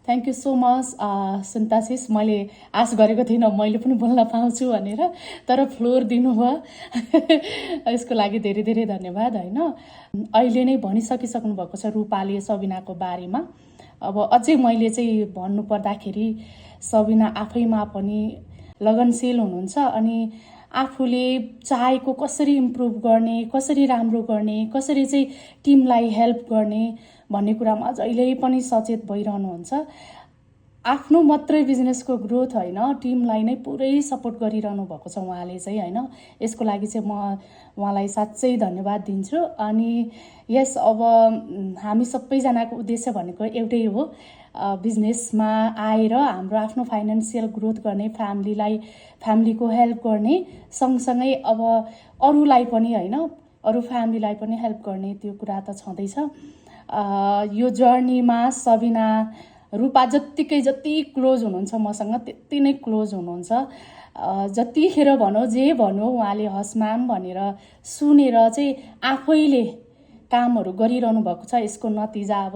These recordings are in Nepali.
थ्याङ्क यू सो मच सुन्तासिस। मैले आश गरेको थिइनँ मैले पनि बोल्न पाउँछु भनेर, तर फ्लोर दिनुभयो यसको लागि धेरै धेरै धन्यवाद। होइन, अहिले नै भनिसकिसक्नु भएको छ रूपाले सबिनाको बारेमा। अब अझै मैले चाहिँ भन्नुपर्दाखेरि सबिना आफैमा पनि लगनशील हुनुहुन्छ अनि आफूले चाहेको कसरी इम्प्रुभ गर्ने, कसरी राम्रो गर्ने, कसरी चाहिँ टिमलाई हेल्प गर्ने भन्ने कुरामा जहिल्यै पनि सचेत भइरहनुहुन्छ। आफ्नो मात्रै बिजनेसको ग्रोथ होइन, टिमलाई नै पुरै सपोर्ट गरिरहनु भएको छ उहाँले चाहिँ। होइन, यसको लागि चाहिँ म उहाँलाई साँच्चै धन्यवाद दिन्छु। अनि यस, अब हामी सबैजनाको उद्देश्य भनेको एउटै हो, बिजनेसमा आएर हाम्रो आफ्नो फाइनेन्सियल ग्रोथ गर्ने, फ्यामिलीको हेल्प गर्ने, सँगसँगै अब अरूलाई पनि, होइन, अरू फ्यामिलीलाई पनि हेल्प गर्ने, त्यो कुरा त छँदैछ। यो जर्नीमा सबिना रूपा जति क्लोज हुनुहुन्छ मसँग त्यति नै क्लोज हुनुहुन्छ। जतिखेर भनौँ जे भनौँ उहाँले हस् म्याम भनेर सुनेर चाहिँ आफैले कामहरू गरिरहनु भएको छ। यसको नतिजा अब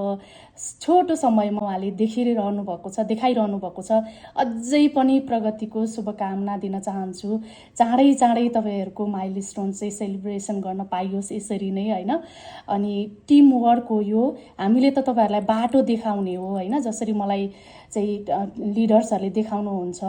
छोटो समयमा उहाँले देखाइरहनु भएको छ। अझै पनि प्रगतिको शुभकामना दिन चाहन्छु। चाँडै तपाईँहरूको माइलस्टोन चाहिँ सेलिब्रेसन गर्न पाइयोस् यसरी नै। होइन, अनि टिम वर्क हो यो, हामीले त तपाईँहरूलाई बाटो देखाउने हो। होइन, जसरी मलाई चाहिँ लिडर्सहरूले देखाउनुहुन्छ,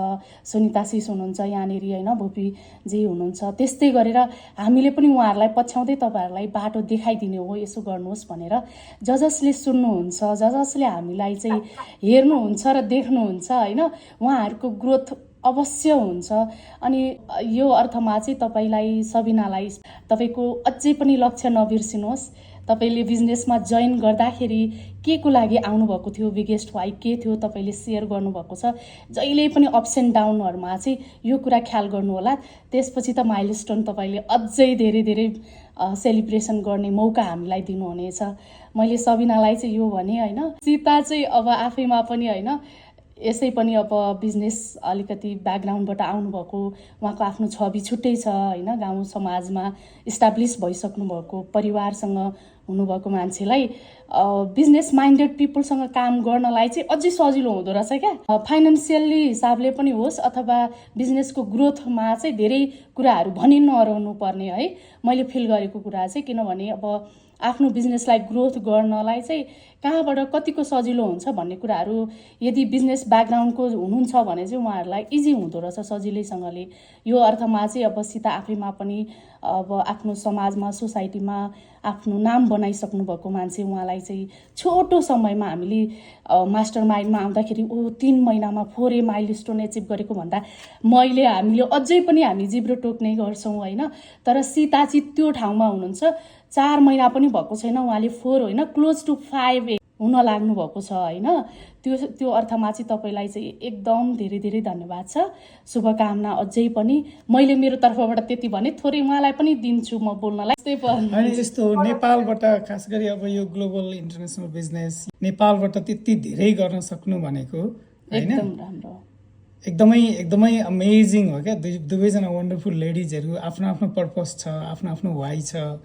सुनिता सिस हुनुहुन्छ यहाँनिर, होइन, भोपीजी हुनुहुन्छ, त्यस्तै गरेर हामीले पनि उहाँहरूलाई पछ्याउँदै तपाईँहरूलाई बाटो देखाइदिने हो, यसो गर्नुहोस् भनेर। जसले सुन्नुहुन्छ, जसले हामीलाई चाहिँ हेर्नुहुन्छ र देख्नुहुन्छ, होइन, उहाँहरूको ग्रोथ अवश्य हुन्छ। अनि यो अर्थमा चाहिँ तपाईँलाई, सबिनालाई, तपाईँको अझै पनि लक्ष्य नबिर्सिनुहोस्। तपाईँले बिजनेसमा जोइन गर्दाखेरि के को लागि आउनुभएको थियो, बिगेस्ट वाइ के थियो तपाईँले सेयर गर्नुभएको छ। जहिले पनि अप्स एन्ड डाउनहरूमा चाहिँ यो कुरा ख्याल गर्नुहोला। त्यसपछि त माइलस्टोन तपाईँले अझै धेरै धेरै सेलिब्रेसन गर्ने मौका हामीलाई दिनुहुनेछ। मैले सबिनालाई चाहिँ यो भने। होइन, सीता चाहिँ अब आफैमा पनि, होइन, यसै पनि अब बिजनेस अलिकति ब्याकग्राउन्डबाट आउनुभएको, उहाँको आफ्नो छवि छुट्टै छ। होइन, गाउँ समाजमा इस्टाब्लिस भइसक्नु भएको, परिवारसँग हुनुभएको मान्छेलाई बिजनेस माइन्डेड पिपलसँग काम गर्नलाई चाहिँ अझै सजिलो हुँदो रहेछ क्या। फाइनेन्सियल्ली हिसाबले पनि होस् अथवा बिजनेसको ग्रोथमा चाहिँ धेरै कुराहरू भनि नहराउनु पर्ने है, मैले फिल गरेको कुरा चाहिँ। किनभने अब आफ्नो बिजनेसलाई ग्रोथ गर्नलाई चाहिँ कहाँबाट कतिको सजिलो हुन्छ भन्ने कुराहरू यदि बिजनेस ब्याकग्राउन्डको हुनुहुन्छ भने चाहिँ उहाँहरूलाई इजी हुँदो रहेछ सजिलैसँगले। यो अर्थमा चाहिँ अब सीता आफैमा पनि अब आफ्नो समाजमा, सोसाइटीमा आफ्नो नाम बनाइसक्नु भएको मान्छे। उहाँलाई चाहिँ छोटो समयमा हामीले मास्टर माइन्डमा आउँदाखेरि 3 महिनामा 4A माइलस्टोन एचिभ गरेको भन्दा हामीले अझै पनि हामी जिब्रो टोक्ने गर्छौँ। होइन, तर सीता चाहिँ त्यो ठाउँमा हुनुहुन्छ, 4 महिना पनि भएको छैन उहाँले 4 होइन क्लोज टु 5A हुन लाग्नु भएको छ। होइन, त्यो अर्थमा चाहिँ तपाईँलाई चाहिँ एकदम धेरै धेरै धन्यवाद छ, शुभकामना अझै पनि। मैले मेरो तर्फबाट त्यति भने, थोरै उहाँलाई पनि दिन्छु म बोल्नलाई। होइन, यस्तो नेपालबाट खास गरी अब यो ग्लोबल इन्टरनेसनल बिजनेस नेपालबाट त्यति धेरै गर्न सक्नु भनेको होइन, एकदम राम्रो, एकदमै अमेजिङ हो क्या। दुवैजना वन्डरफुल लेडिजहरू, आफ्नो आफ्नो पर्पस छ, आफ्नो आफ्नो वाइ छ।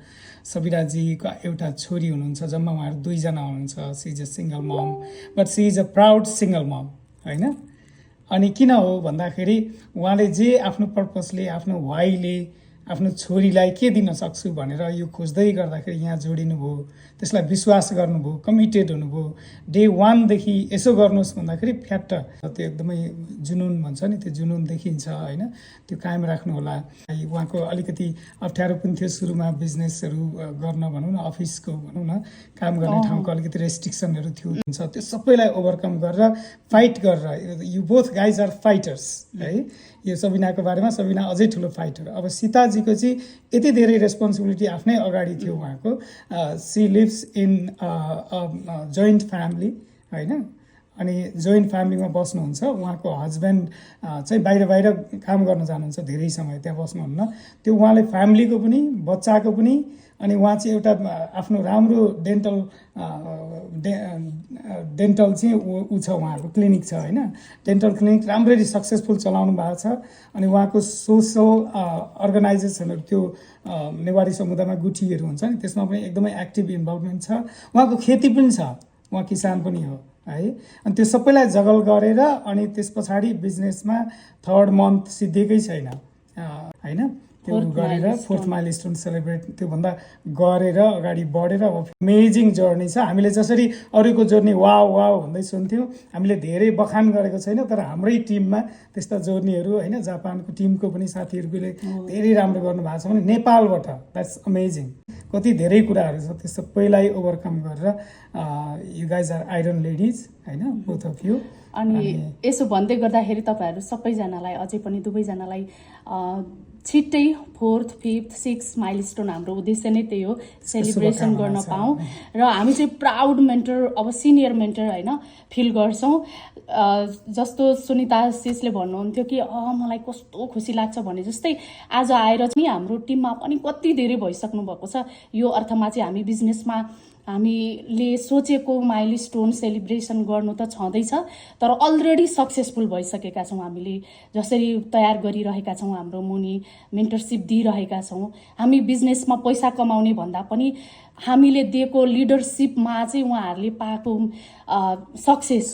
सबिनाजीको एउटा छोरी हुनुहुन्छ, जम्मा उहाँहरू 2 जना हुनुहुन्छ। She is a single mom, but she is a proud single mom. होइन, अनि किन हो भन्दाखेरि उहाँले जे आफ्नो पर्पसले, आफ्नो वाइले आफ्नो छोरीलाई के दिन सक्छु भनेर यो खोज्दै गर्दाखेरि यहाँ जोडिनुभयो, त्यसलाई विश्वास गर्नुभयो, कमिटेड हुनुभयो। डे 1 देखि यसो गर्नुहोस् भन्दाखेरि फ्याट्ट त्यो एकदमै जुनुन भन्छ नि, त्यो जुनुन देखिन्छ। होइन, त्यो कायम राख्नु होला। उहाँको अलिकति अप्ठ्यारो पनि थियो सुरुमा बिजनेसहरू गर्न, भनौँ न, अफिसको भनौँ न, काम गर्ने ठाउँको अलिकति रेस्ट्रिक्सनहरू थियो। त्यो सबैलाई ओभरकम गरेर फाइट गरेर, you both guys are fighters है। यो सबिनाको बारेमा, सबिना अझै ठुलो फाइटर। अब सीताजीको चाहिँ यति धेरै रेस्पोन्सिबिलिटी आफ्नै अगाडि थियो उहाँको। She lives in joint family. होइन, अनि जोइन्ट फ्यामिलीमा बस्नुहुन्छ। उहाँको हस्बेन्ड चाहिँ बाहिर काम गर्न जानुहुन्छ, धेरै समय त्यहाँ बस्नुहुन्न। त्यो उहाँले फ्यामिलीको पनि, बच्चाको पनि, अनि उहाँ चाहिँ एउटा आफ्नो राम्रो डेन्टल चाहिँ ऊ छ, उहाँको क्लिनिक छ। होइन, डेन्टल क्लिनिक राम्ररी सक्सेसफुल चलाउनु भएको छ। अनि उहाँको सोसल अर्गनाइजेसनहरू, त्यो नेवारी समुदायमा गुठीहरू हुन्छ नि, त्यसमा पनि एकदमै एक्टिभ इन्भल्भमेन्ट छ। उहाँको खेती पनि छ, उहाँ किसान पनि हो। है। अनि त्यो सबैलाई जगल गरेर अनि त्यस पछाडि बिजनेसमा 3rd मन्थ सिद्धिएकै छैन होइन, त्यो गरेर 4th माइलस्टोन सेलिब्रेट त्योभन्दा गरेर अगाडि बढेर अब अमेजिङ जर्नी छ। हामीले जसरी अरूको जर्नी वाव वाव भन्दै सुन्थ्यौँ, हामीले धेरै बखान गरेको छैन, तर हाम्रै टिममा त्यस्ता जर्नीहरू होइन, जापानको टिमको पनि साथीहरूले धेरै राम्रो गर्नुभएको छ भने नेपालबाट द्याट्स अमेजिङ। कति धेरै कुराहरू छ, त्यो सबैलाई ओभरकम गरेर you guys are iron ladies होइन, बोथ अफ यु। अनि यसो भन्दै गर्दाखेरि तपाईँहरू सबैजनालाई अझै पनि दुवैजनालाई छिट्टै 4th, 5th, 6th माइलस्टोन हाम्रो उद्देश्य नै त्यही हो, सेलिब्रेसन गर्न पाऊँ र हामी चाहिँ प्राउड मेन्टर, अब सिनियर मेन्टर होइन फिल गर्छौँ। जस्तो सुनिता सिसले भन्नुहुन्थ्यो कि मलाई कस्तो खुसी लाग्छ भने जस्तै आज आएर चाहिँ हाम्रो टिममा पनि कति धेरै भइसक्नु भएको छ। यो अर्थमा चाहिँ हामी बिजनेसमा हामीले सोचेको माइलस्टोन सेलिब्रेसन गर्नु त छँदैछ, तर अलरेडी सक्सेसफुल भइसकेका छौँ। हामीले जसरी तयार गरिरहेका छौँ, हाम्रो मुनि मेन्टरसिप दिइरहेका छौँ। हामी बिजनेसमा पैसा कमाउने भन्दा पनि हामीले दिएको लिडरसिपमा चाहिँ उहाँहरूले पाएको सक्सेस,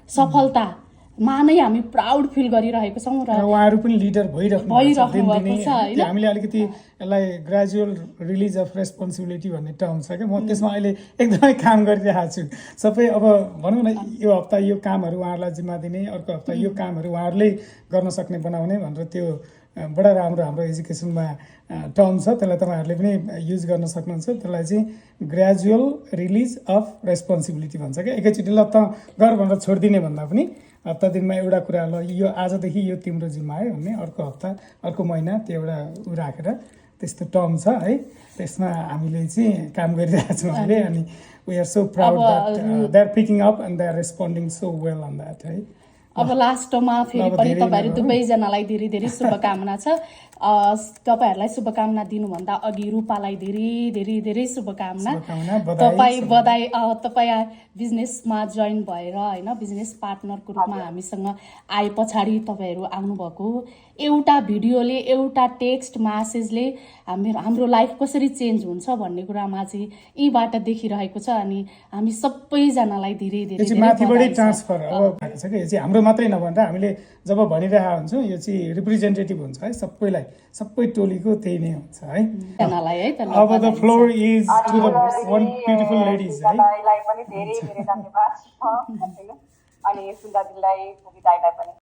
सफलतामा नै हामी प्राउड फिल गरिरहेको छौँ र उहाँहरू पनि लिडर भइराख्नु भएको छ होइन। हामीले अलिकति यसलाई ग्रेजुअल रिलिज अफ रेस्पोन्सिबिलिटी भन्ने टर्म छ क्या, म त्यसमा अहिले एकदमै काम गरिरहेको छु। सबै अब भनौँ न, यो हप्ता यो कामहरू उहाँहरूलाई जिम्मा दिने, अर्को हप्ता यो कामहरू उहाँहरूले गर्न सक्ने बनाउने भनेर त्यो बडा राम्रो हाम्रो एजुकेसनमा टर्म छ, त्यसलाई तपाईँहरूले पनि युज गर्न सक्नुहुन्छ। त्यसलाई चाहिँ ग्रेजुअल रिलिज अफ रेस्पोन्सिबिलिटी भन्छ क्या। एकैचोटि ल त गर भनेर छोडिदिने भन्दा पनि हप्ता दिनमा एउटा कुरा, ल यो आजदेखि यो तिम्रो जिम्मा है भन्ने, अर्को हप्ता अर्को महिना त्यो एउटा राखेर त्यस्तो टर्म छ है। त्यसमा हामीले चाहिँ काम गरिरहेको छौँ अहिले। अनि we are so proud that they are picking up and they are responding so well on that है। अब लास्टमा फेरि पनि तपाईँहरू दुवैजनालाई धेरै धेरै शुभकामना छ। तपाईँहरूलाई शुभकामना दिनुभन्दा अघि रूपालाई धेरै धेरै धेरै शुभकामना। तपाईँ बिजनेसमा जोइन भएर होइन, बिजनेस पार्टनरको रूपमा हामीसँग आए पछाडि तपाईँहरू आउनुभएको एउटा भिडियोले, एउटा टेक्स्ट म्यासेजले हाम्रो लाइफ कसरी चेन्ज हुन्छ भन्ने कुरामा चाहिँ यीबाट देखिरहेको छ। अनि हामी सबैजनालाई धेरै धेरै माथिबाटै ट्रान्सफर अब भएको छ कि यो चाहिँ हाम्रो मात्रै नभनेर हामीले जब भनिरहेका हुन्छौँ, यो चाहिँ रिप्रेजेन्टेटिभ हुन्छ है सबैलाई, सबै टोलीको त्यही नै हुन्छ है। अब the floor is to the one beautiful ladies है। पनि धेरै धेरै धन्यवाद अनि सुन्दा दिदीलाई, कवितालाई पनि